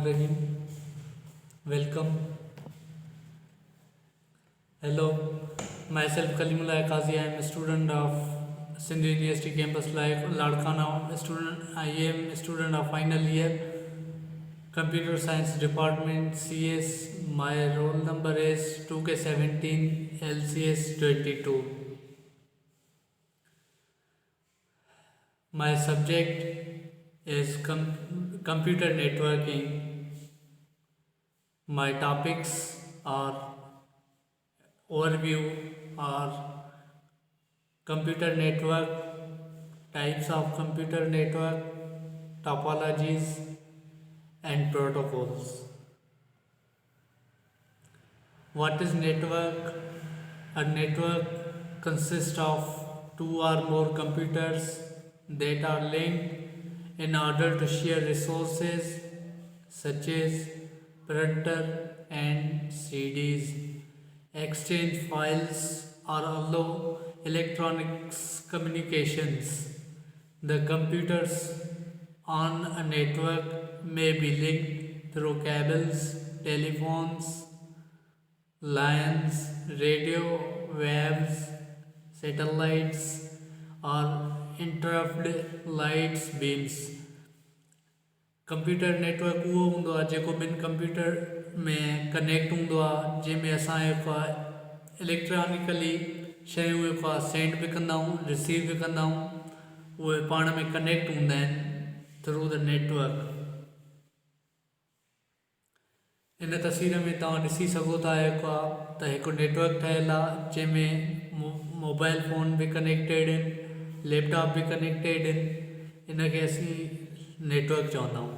Bismillahirrahmanirrahim. Welcome. Hello. Myself Kalimullah Qazi. I am a student of Sindhu University campus like Ladkana. I am a student of final year Computer Science Department CS. My roll number is 2K17 LCS 22. My subject is computer networking. My topics are overview are computer network, types of computer network, topologies, and protocols. What is network? A network consists of two or more computers that are linked in order to share resources such as printer and CDs, exchange files, or allow electronics communications. The computers on a network may be linked through cables, telephones, lines, radio waves, satellites, or interrupt lights beams. Computer network उहो हूंदो आहे जेको ॿिनि computer में connect हूंदो आहे, जंहिंमें असां जेको आहे इलेक्ट्रॉनिकली शयूं जेको आहे सेंड बि कंदा आहियूं, रिसीव बि कंदा आहियूं, उहे पाण में कनेक्ट हूंदा आहिनि थ्रू द नेटवर्क. इन तस्वीर में तव्हां ॾिसी सघो था जेको आहे त हिकु नेटवर्क ठहियलु आहे जंहिंमें मोबाइल फ़ोन बि कनेक्टेड आहिनि, लैपटॉप बि कनेक्टेड आहिनि. इनखे असीं नेटवर्क चवंदा आहियूं.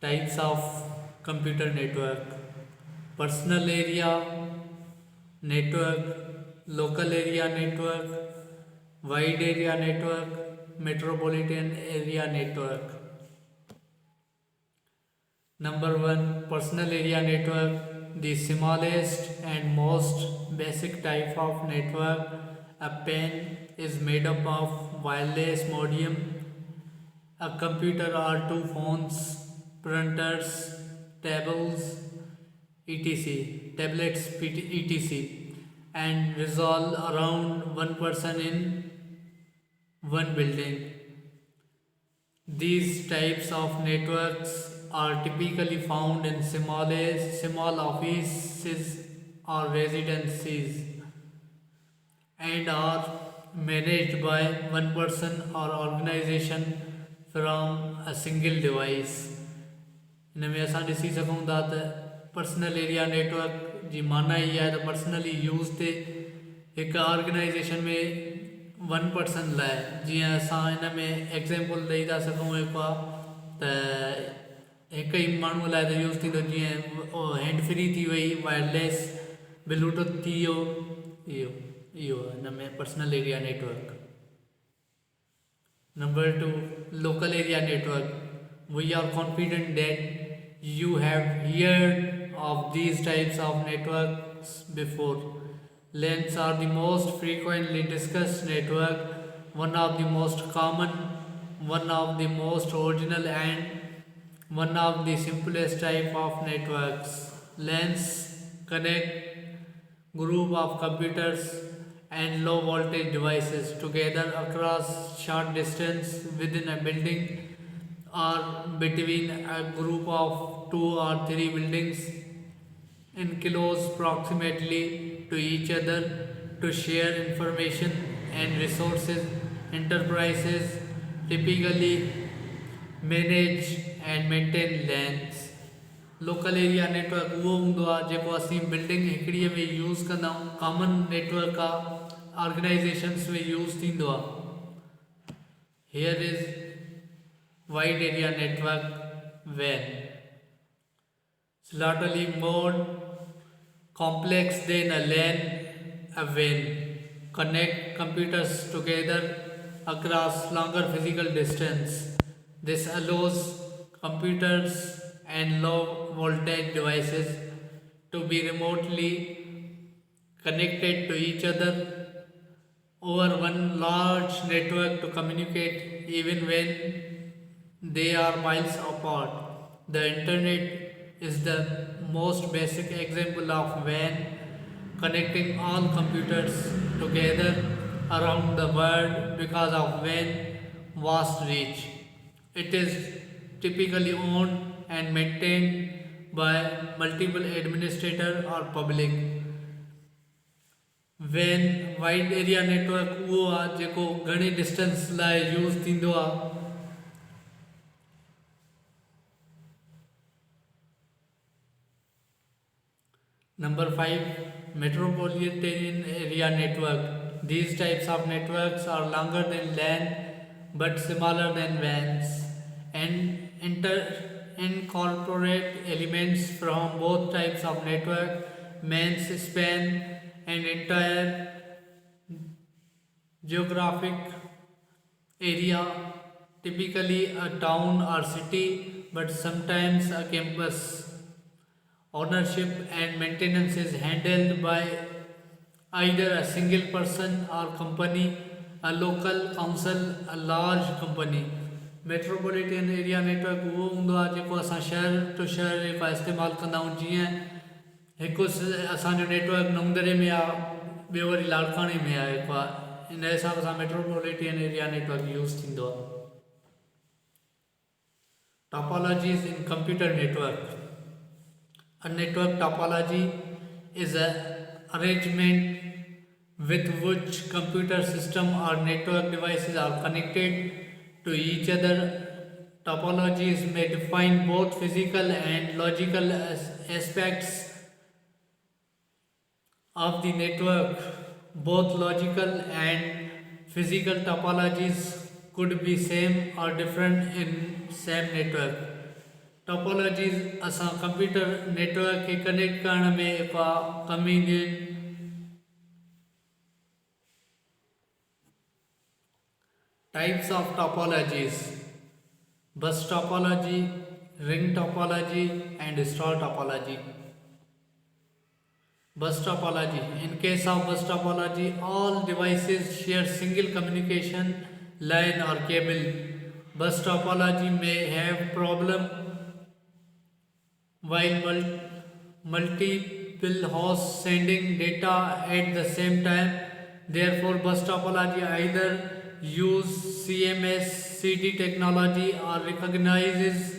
Types of computer network: personal area network, local area network, wide area network, metropolitan area network. Number 1, personal area network, the smallest and most basic type of network. A PAN is made up of wireless modem, a computer or two phones, printers, tablets, etc., and resolve around one person in one building. These types of networks are typically found in small offices or residences and are managed by one person or organization from a single device. इनमें असां ॾिसी सघूं था त personal area network जी माना इहा आहे त पर्सनली यूज़ ते हिकु ऑर्गेनाइजेशन में वन पर्सन लाइ, जीअं असां हिन में एग्ज़ाम्पल ॾेई था सघूं जेको आहे त हिकु ई माण्हूअ लाइ त यूज़ थींदो, जीअं हैंड फ्री थी वई, वायरलेस, ब्लूटूथ थी वियो, इहो हिन में personal area network. Number 2, local area network. We are confident that you have heard of these types of networks before. LANs are the most frequently discussed network, one of the most common, one of the most original, and one of the simplest type of networks. LANs connect group of computers and low voltage devices together across short distance within a building or between a group of 2 or 3 buildings in close proximity to each other to share information and resources. Enterprises typically manage and maintain LANs. Local area network उहो हूंदो आहे जेको असीं building हिकिड़ीअ में use कंदा आहियूं, common network आहे, organisations में यूज़ थींदो आहे. Here is wide area network WAN. Slightly more complex than a LAN, a WAN connect computers together across longer physical distance. This allows computers and low voltage devices to be remotely connected to each other over one large network to communicate even when they are miles apart. The internet is the most basic example of WAN, connecting all computers together around the world because of WAN vast reach. It is typically owned and maintained by multiple administrators or public. WAN wide area network उहो आहे जेको घणी distance लाइ use थींदो आहे. Number 5, Metropolitan Area Network. These types of networks are longer than LAN but smaller than WANs and incorporate elements from both types of network. WANs span an entire geographic area, typically a town or city, but sometimes a campus. Ownership and maintenance is handled by either a single person or company, a local council, a large company. Metropolitan area network उहो हूंदो आहे जेको असां शहर to शहर जेका इस्तेमालु कंदा आहियूं. जीअं हिकु असांजो नेटवर्क नवंदरे में आहे, ॿियो वरी लाड़काणे में आहे. जेको आहे इन हिसाब सां मेट्रोपॉलिटन एरिया नेटवर्क यूज़ थींदो आहे. Topologies in computer network. A network topology is an arrangement with which computer system or network devices are connected to each other. Topologies may define both physical and logical aspects of the network. Both logical and physical topologies could be same or different in same network. Topologies असां computer network खे connect करण में का कमी ॾियनि. Types of topologies: bus topology, ring topology and star topology. Bus topology. In case of bus topology, all devices share single communication line or cable. Bus topology may have problem while multiple hosts sending data at the same time. Therefore, bus topology either use CMS CD technology or recognizes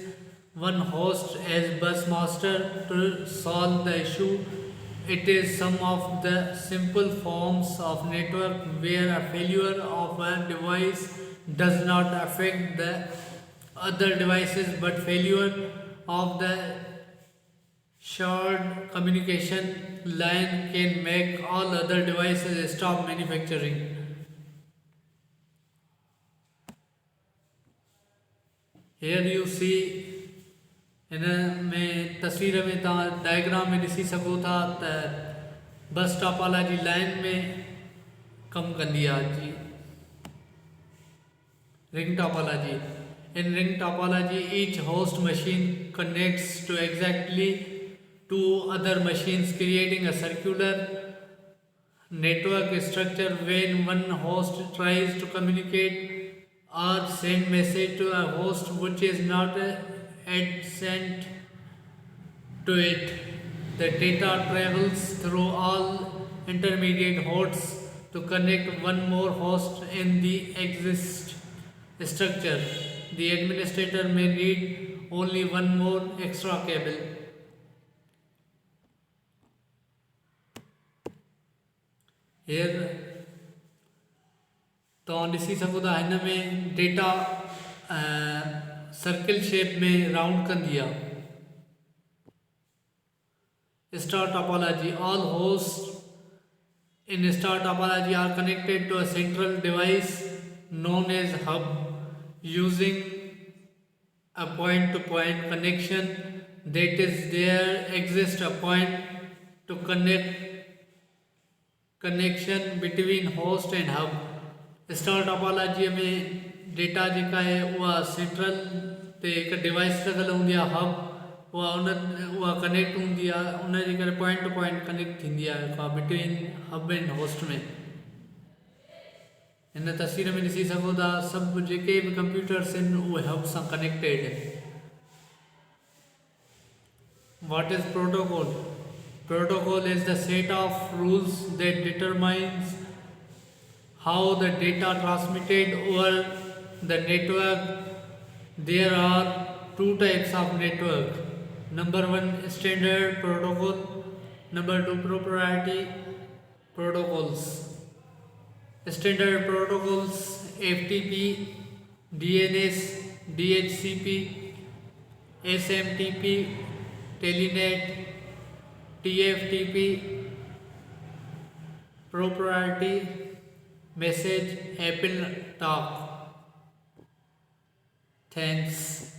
one host as bus master to solve the issue. It is some of the simple forms of network where a failure of a device does not affect the other devices, but failure of the shared communication line can make all other devices stop manufacturing. Here you see इन में तस्वीर में तव्हां diagram में ॾिसी सघो था त बस टॉपोलॉजी लाइन में कमु कंदी आहे. जी ring topology. In ring topology, each host machine connects to exactly two other machines, creating a circular network structure. When one host tries to communicate or send message to a host which is not adjacent to it, the data travels through all intermediate hosts to connect one more host in the exist structure. The administrator may need only one more extra cable. Here तव्हां ॾिसी सघो था हिन में data circle shape में round कंदी आहे. Star topology. All hosts in star topology are connected to a central device known as hub. Using a point-to-point connection, that is, there exists a point to connection between host and hub. Star topology में data जेका है उहा central ते हिकु device लॻल हूंदी आहे, hub उहा कनेक्ट हूंदी आहे, उन जे करे पॉइंट टू पॉइंट कनेक्ट थींदी आहे बिटवीन हब एंड होस्ट में. इन तस्वीर में ॾिसी सघो था सभु जेके बि कंप्यूटर्स आहिनि उहे हब सां कनेक्टेड आहिनि. What is protocol? Protocol is the set of rules that determines how the data transmitted over the network. There are two types of network. Number one, standard protocol. Number two, proprietary protocols. Standard protocols: FTP, DNS, DHCP, SMTP, Telenet, TFTP. Proprietary message, Apple Talk. Thanks.